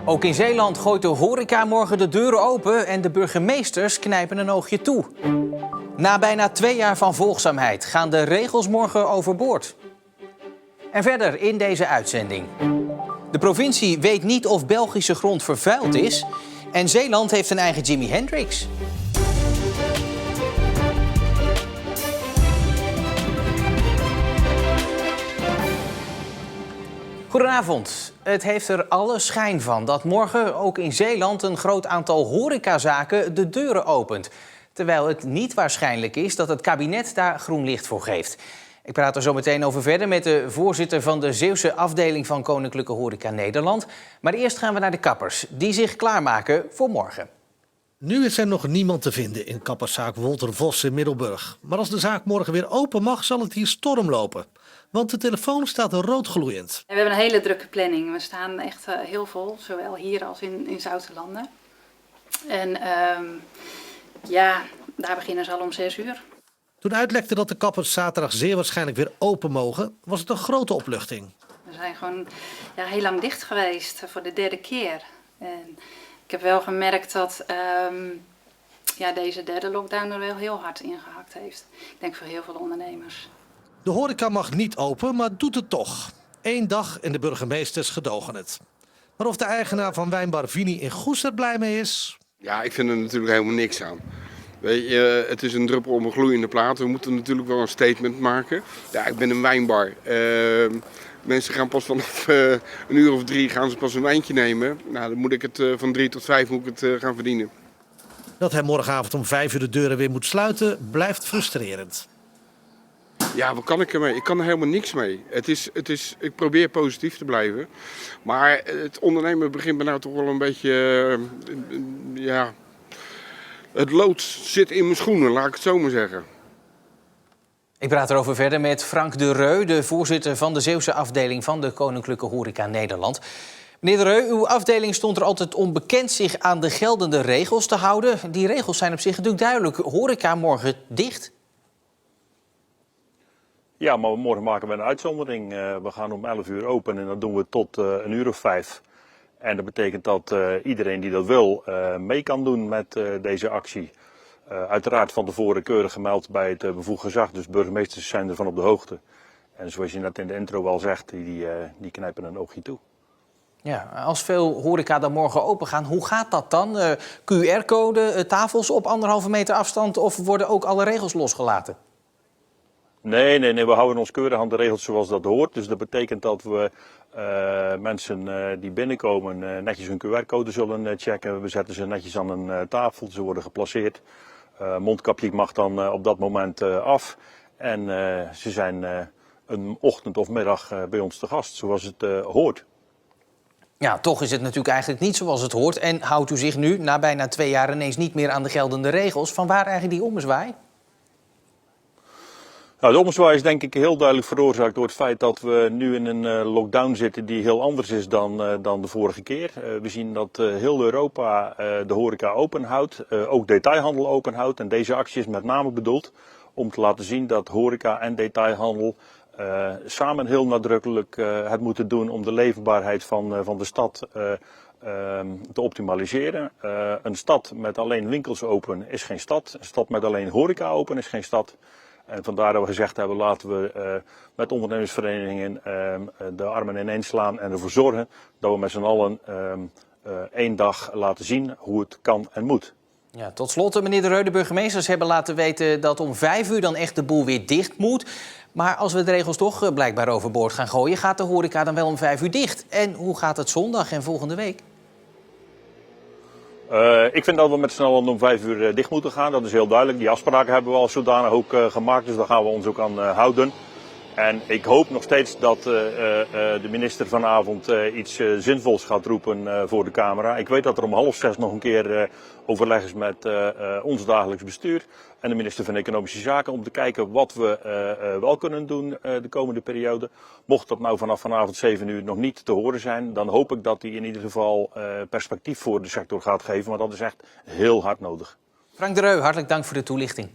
Ook in Zeeland gooit de horeca morgen de deuren open en de burgemeesters knijpen een oogje toe. Na bijna 2 jaar van volgzaamheid gaan de regels morgen overboord. En verder in deze uitzending. De provincie weet niet of Belgische grond vervuild is. En Zeeland heeft een eigen Jimi Hendrix. Goedenavond. Het heeft er alle schijn van dat morgen ook in Zeeland een groot aantal horecazaken de deuren opent. Terwijl het niet waarschijnlijk is dat het kabinet daar groen licht voor geeft. Ik praat er zo meteen over verder met de voorzitter van de Zeeuwse afdeling van Koninklijke Horeca Nederland. Maar eerst gaan we naar de kappers, die zich klaarmaken voor morgen. Nu is er nog niemand te vinden in kapperszaak Wolter Vos in Middelburg. Maar als de zaak morgen weer open mag, zal het hier storm lopen. Want de telefoon staat er roodgloeiend. We hebben een hele drukke planning. We staan echt heel vol, zowel hier als in Zoutelanden. En daar beginnen ze al om 6 uur. Toen uitlekte dat de kappers zaterdag zeer waarschijnlijk weer open mogen, was het een grote opluchting. We zijn gewoon heel lang dicht geweest, voor de 3e keer. En ik heb wel gemerkt dat deze 3e lockdown er wel heel hard ingehakt heeft. Ik denk voor heel veel ondernemers. De horeca mag niet open, maar doet het toch. 1 dag en de burgemeesters gedogen het. Maar of de eigenaar van wijnbar Vini in Goes er blij mee is? Ja, ik vind er natuurlijk helemaal niks aan. Weet je, het is een druppel op een gloeiende plaat. We moeten natuurlijk wel een statement maken. Ja, ik ben een wijnbar. Mensen gaan pas vanaf 1 uur of 3 gaan ze pas een wijntje nemen. Nou, dan moet ik het van 3 tot 5 moet ik het gaan verdienen. Dat hij morgenavond om 5 uur de deuren weer moet sluiten, blijft frustrerend. Ja, wat kan ik ermee? Ik kan er helemaal niks mee. Ik probeer positief te blijven. Maar het ondernemen begint me nou toch wel een beetje... Het lood zit in mijn schoenen, laat ik het zo maar zeggen. Ik praat erover verder met Frank de Reu, de voorzitter van de Zeeuwse afdeling van de Koninklijke Horeca Nederland. Meneer de Reu, uw afdeling stond er altijd onbekend zich aan de geldende regels te houden. Die regels zijn op zich natuurlijk duidelijk. Horeca morgen dicht. Ja, maar morgen maken we een uitzondering. We gaan om 11 uur open en dat doen we tot 1 uur of 5. En dat betekent dat iedereen die dat wil mee kan doen met deze actie. Uiteraard van tevoren keurig gemeld bij het bevoegd gezag, dus burgemeesters zijn ervan op de hoogte. En zoals je net in de intro al zegt, die knijpen een oogje toe. Ja, als veel horeca dan morgen open gaan, hoe gaat dat dan? QR-code, tafels op 1,5 meter afstand of worden ook alle regels losgelaten? Nee, we houden ons keurig aan de regels zoals dat hoort. Dus dat betekent dat we mensen die binnenkomen netjes hun QR-code zullen checken. We zetten ze netjes aan een tafel, ze worden geplaceerd. Mondkapje mag dan op dat moment af. En ze zijn een ochtend of middag bij ons te gast, zoals het hoort. Ja, toch is het natuurlijk eigenlijk niet zoals het hoort. En houdt u zich nu, na bijna 2 jaar, ineens niet meer aan de geldende regels? Vanwaar eigenlijk die ommezwaai? Nou, de ommezwaai is denk ik heel duidelijk veroorzaakt door het feit dat we nu in een lockdown zitten die heel anders is dan de vorige keer. We zien dat heel Europa de horeca openhoudt, ook detailhandel openhoudt. En deze actie is met name bedoeld om te laten zien dat horeca en detailhandel samen heel nadrukkelijk het moeten doen om de leefbaarheid van de stad te optimaliseren. Een stad met alleen winkels open is geen stad. Een stad met alleen horeca open is geen stad. En vandaar dat we gezegd hebben, laten we met ondernemersverenigingen de armen ineens slaan en ervoor zorgen dat we met z'n allen 1 dag laten zien hoe het kan en moet. Ja, tot slot, meneer de Reu, de burgemeesters hebben laten weten dat om 5 uur dan echt de boel weer dicht moet. Maar als we de regels toch blijkbaar overboord gaan gooien, gaat de horeca dan wel om 5 uur dicht? En hoe gaat het zondag en volgende week? Ik vind dat we met z'n allen om 5 uur dicht moeten gaan. Dat is heel duidelijk. Die afspraken hebben we al zodanig ook gemaakt, dus daar gaan we ons ook aan houden. En ik hoop nog steeds dat de minister vanavond iets zinvols gaat roepen voor de Camera. Ik weet dat er om 5:30 nog een keer overleg is met ons dagelijks bestuur en de minister van Economische Zaken om te kijken wat we wel kunnen doen de komende periode. Mocht dat nou vanaf vanavond 7 uur nog niet te horen zijn, dan hoop ik dat hij in ieder geval perspectief voor de sector gaat geven, want dat is echt heel hard nodig. Frank de Reu, hartelijk dank voor de toelichting.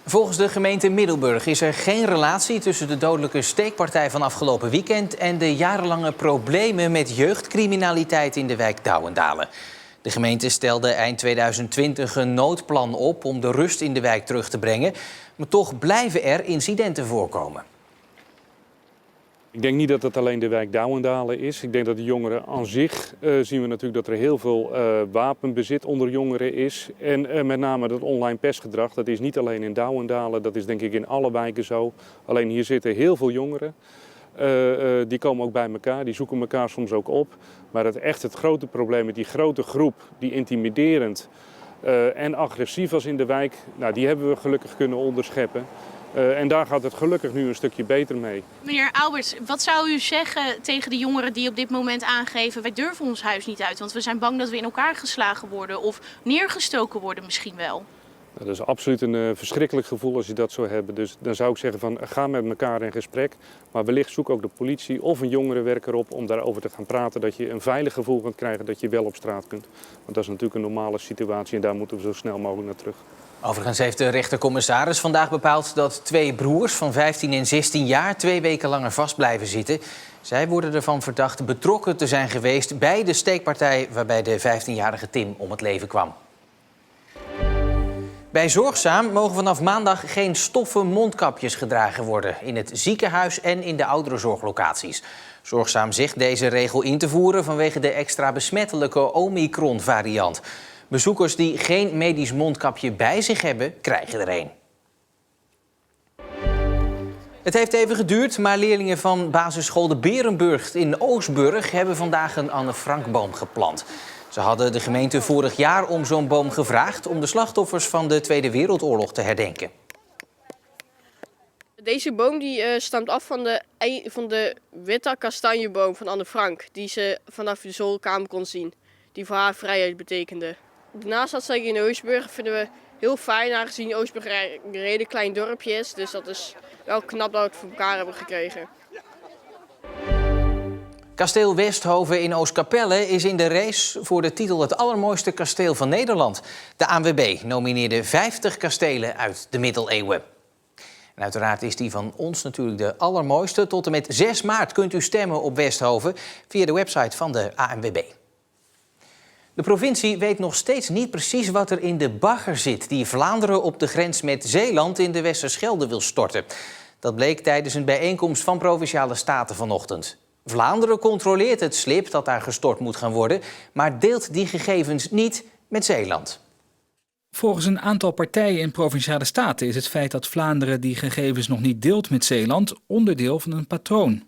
Volgens de gemeente Middelburg is er geen relatie tussen de dodelijke steekpartij van afgelopen weekend en de jarenlange problemen met jeugdcriminaliteit in de wijk Douwendalen. De gemeente stelde eind 2020 een noodplan op om de rust in de wijk terug te brengen, maar toch blijven er incidenten voorkomen. Ik denk niet dat het alleen de wijk Douwendalen is. Ik denk dat de jongeren aan zich zien we natuurlijk dat er heel veel wapenbezit onder jongeren is. En met name dat online pestgedrag, dat is niet alleen in Douwendalen, dat is denk ik in alle wijken zo. Alleen hier zitten heel veel jongeren. Die komen ook bij elkaar, die zoeken elkaar soms ook op. Maar het grote probleem met die grote groep, die intimiderend en agressief was in de wijk, nou, die hebben we gelukkig kunnen onderscheppen. En daar gaat het gelukkig nu een stukje beter mee. Meneer Alberts, wat zou u zeggen tegen de jongeren die op dit moment aangeven: wij durven ons huis niet uit, want we zijn bang dat we in elkaar geslagen worden of neergestoken worden misschien wel? Nou, dat is absoluut een verschrikkelijk gevoel als je dat zou hebben. Dus dan zou ik zeggen van ga met elkaar in gesprek. Maar wellicht zoek ook de politie of een jongerenwerker op om daarover te gaan praten. Dat je een veilig gevoel kunt krijgen dat je wel op straat kunt. Want dat is natuurlijk een normale situatie en daar moeten we zo snel mogelijk naar terug. Overigens heeft de rechtercommissaris vandaag bepaald dat 2 broers van 15 en 16 jaar 2 weken langer vast blijven zitten. Zij worden ervan verdacht betrokken te zijn geweest bij de steekpartij waarbij de 15-jarige Tim om het leven kwam. Bij Zorgzaam mogen vanaf maandag geen stoffen mondkapjes gedragen worden in het ziekenhuis en in de ouderenzorglocaties. Zorgzaam zegt deze regel in te voeren vanwege de extra besmettelijke Omicron-variant. Bezoekers die geen medisch mondkapje bij zich hebben, krijgen er een. Het heeft even geduurd, maar leerlingen van basisschool de Berenburg in Oostburg hebben vandaag een Anne Frankboom geplant. Ze hadden de gemeente vorig jaar om zo'n boom gevraagd om de slachtoffers van de Tweede Wereldoorlog te herdenken. Deze boom die stamt af van de witte kastanjeboom van Anne Frank, die ze vanaf de zolderkamer kon zien, die voor haar vrijheid betekende. De naastaatstreek in Oostburg vinden we heel fijn, aangezien Oostburg een redelijk klein dorpje is. Dus dat is wel knap dat we het voor elkaar hebben gekregen. Kasteel Westhoven in Oostkapelle is in de race voor de titel het allermooiste kasteel van Nederland. De ANWB nomineerde 50 kastelen uit de middeleeuwen. En uiteraard is die van ons natuurlijk de allermooiste. Tot en met 6 maart kunt u stemmen op Westhoven via de website van de ANWB. De provincie weet nog steeds niet precies wat er in de bagger zit die Vlaanderen op de grens met Zeeland in de Westerschelde wil storten. Dat bleek tijdens een bijeenkomst van Provinciale Staten vanochtend. Vlaanderen controleert het slib dat daar gestort moet gaan worden, maar deelt die gegevens niet met Zeeland. Volgens een aantal partijen in Provinciale Staten is het feit dat Vlaanderen die gegevens nog niet deelt met Zeeland onderdeel van een patroon.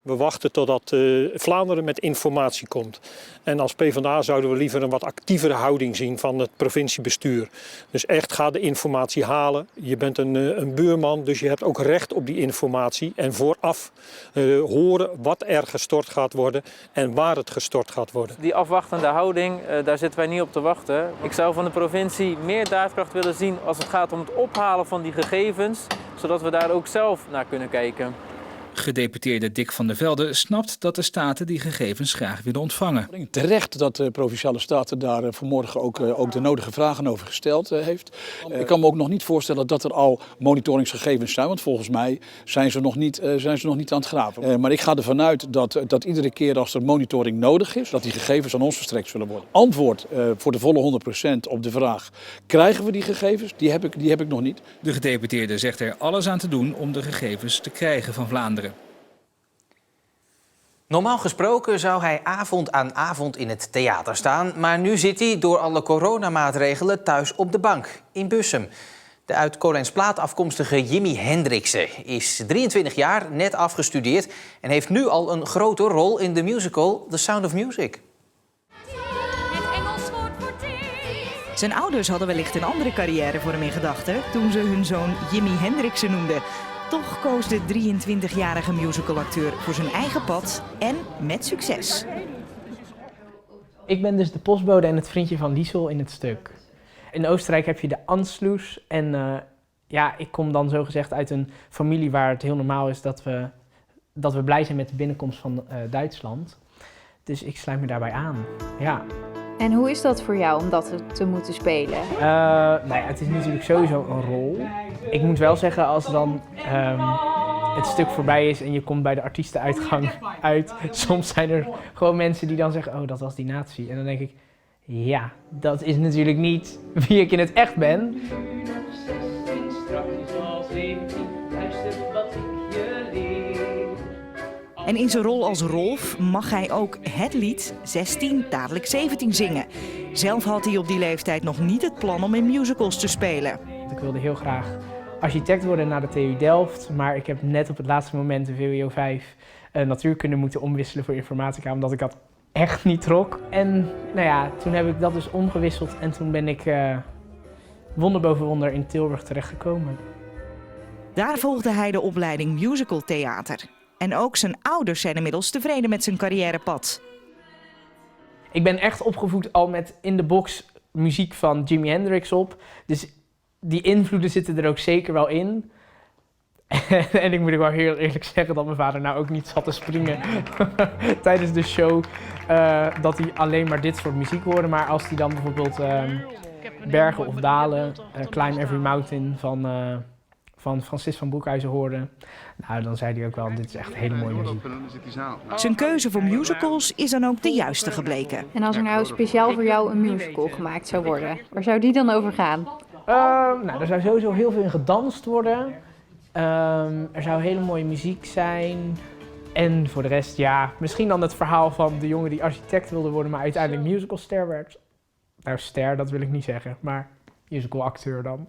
We wachten totdat Vlaanderen met informatie komt. En als PvdA zouden we liever een wat actievere houding zien van het provinciebestuur. Dus echt ga de informatie halen. Je bent een buurman, dus je hebt ook recht op die informatie. En vooraf horen wat er gestort gaat worden en waar het gestort gaat worden. Die afwachtende houding, daar zitten wij niet op te wachten. Ik zou van de provincie meer daadkracht willen zien als het gaat om het ophalen van die gegevens. Zodat we daar ook zelf naar kunnen kijken. Gedeputeerde Dick van der Velde snapt dat de staten die gegevens graag willen ontvangen. Terecht dat de Provinciale Staten daar vanmorgen ook de nodige vragen over gesteld heeft. Ik kan me ook nog niet voorstellen dat er al monitoringsgegevens zijn, want volgens mij zijn ze nog niet aan het graven. Maar ik ga ervan uit dat iedere keer als er monitoring nodig is, dat die gegevens aan ons verstrekt zullen worden. Antwoord voor de volle 100% op de vraag, krijgen we die gegevens? Die heb ik nog niet. De gedeputeerde zegt er alles aan te doen om de gegevens te krijgen van Vlaanderen. Normaal gesproken zou hij avond aan avond in het theater staan, maar nu zit hij door alle coronamaatregelen thuis op de bank in Bussum. De uit Kolijnsplaat afkomstige Jimi Hendriksen is 23 jaar, net afgestudeerd en heeft nu al een grote rol in de musical The Sound of Music. Zijn ouders hadden wellicht een andere carrière voor hem in gedachten toen ze hun zoon Jimi Hendriksen noemden. Toch koos de 23-jarige musicalacteur voor zijn eigen pad en met succes. Ik ben dus de postbode en het vriendje van Liesel in het stuk. In Oostenrijk heb je de Anschluss en ik kom dan zogezegd uit een familie waar het heel normaal is dat we blij zijn met de binnenkomst van Duitsland. Dus ik sluit me daarbij aan, ja. En hoe is dat voor jou om dat te moeten spelen? Nou ja, het is natuurlijk sowieso een rol. Ik moet wel zeggen, als dan het stuk voorbij is en je komt bij de artiestenuitgang uit, soms zijn er gewoon mensen die dan zeggen, oh, dat was die nazi. En dan denk ik, ja, dat is natuurlijk niet wie ik in het echt ben. En in zijn rol als Rolf mag hij ook het lied 16, dadelijk 17 zingen. Zelf had hij op die leeftijd nog niet het plan om in musicals te spelen. Ik wilde heel graag architect worden naar de TU Delft, maar ik heb net op het laatste moment de VWO 5 natuurkunde moeten omwisselen voor informatica, omdat ik dat echt niet trok. En nou ja, toen heb ik dat dus omgewisseld en toen ben ik wonder boven wonder in Tilburg terechtgekomen. Daar volgde hij de opleiding musical theater. En ook zijn ouders zijn inmiddels tevreden met zijn carrièrepad. Ik ben echt opgevoed al met in de box muziek van Jimi Hendrix op. Dus die invloeden zitten er ook zeker wel in. En ik moet ook wel heel eerlijk zeggen dat mijn vader nou ook niet zat te springen tijdens de show. Dat hij alleen maar dit soort muziek hoorde. Maar als hij dan bijvoorbeeld Bergen of Dalen, Climb Every Mountain van Francis van Broekhuizen hoorde, nou, dan zei hij ook wel, dit is echt hele mooie muziek. Zijn keuze voor musicals is dan ook de juiste gebleken. En als er nou speciaal voor jou een musical gemaakt zou worden, waar zou die dan over gaan? Nou, er zou sowieso heel veel in gedanst worden. Er zou hele mooie muziek zijn. En voor de rest, ja, misschien dan het verhaal van de jongen die architect wilde worden, maar uiteindelijk musicalster werd. Nou, ster, dat wil ik niet zeggen, maar musicalacteur dan.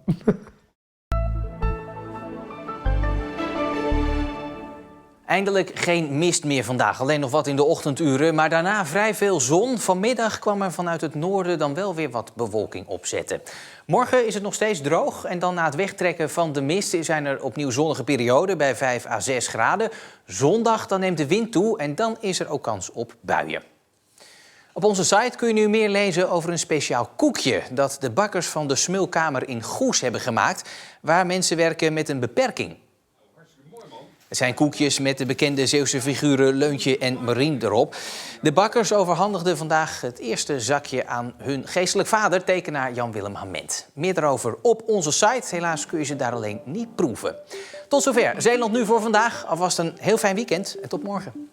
Eindelijk geen mist meer vandaag, alleen nog wat in de ochtenduren, maar daarna vrij veel zon. Vanmiddag kwam er vanuit het noorden dan wel weer wat bewolking opzetten. Morgen is het nog steeds droog en dan na het wegtrekken van de mist zijn er opnieuw zonnige perioden bij 5 à 6 graden. Zondag dan neemt de wind toe en dan is er ook kans op buien. Op onze site kun je nu meer lezen over een speciaal koekje dat de bakkers van de Smulkamer in Goes hebben gemaakt, waar mensen werken met een beperking. Het zijn koekjes met de bekende Zeeuwse figuren Leuntje en Marien erop. De bakkers overhandigden vandaag het eerste zakje aan hun geestelijk vader, tekenaar Jan-Willem Hament. Meer daarover op onze site. Helaas kun je ze daar alleen niet proeven. Tot zover Zeeland Nu voor vandaag. Alvast een heel fijn weekend en tot morgen.